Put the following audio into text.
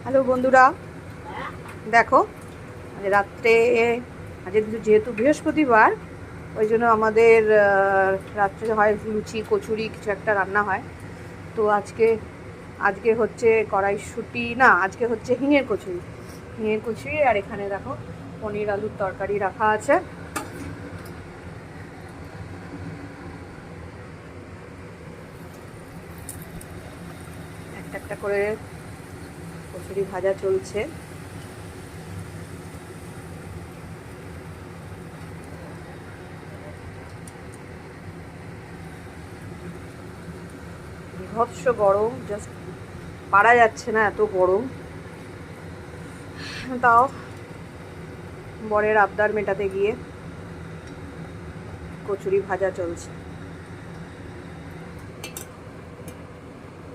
Hello বন্ধুরা, দেখো রাত্রে আজকে যেহেতু বৃহস্পতিবার, ওই জন্য আমাদের রাত্রে হয় লুচি কচুরি কিছু একটা রান্না হয়। তো আজকে হচ্ছে কড়াইশুঁটি না, আজকে হচ্ছে হিঙের কচুরি। আর এখানে দেখো পনির আলুর তরকারি রাখা আছে। একটা একটা করে কচুরি ভাজা চলছে। বিভৎস গরম, জাস্ট পারা যাচ্ছে না, এত গরম। তাও বরের আবদার মেটাতে গিয়ে কচুরি ভাজা চলছে।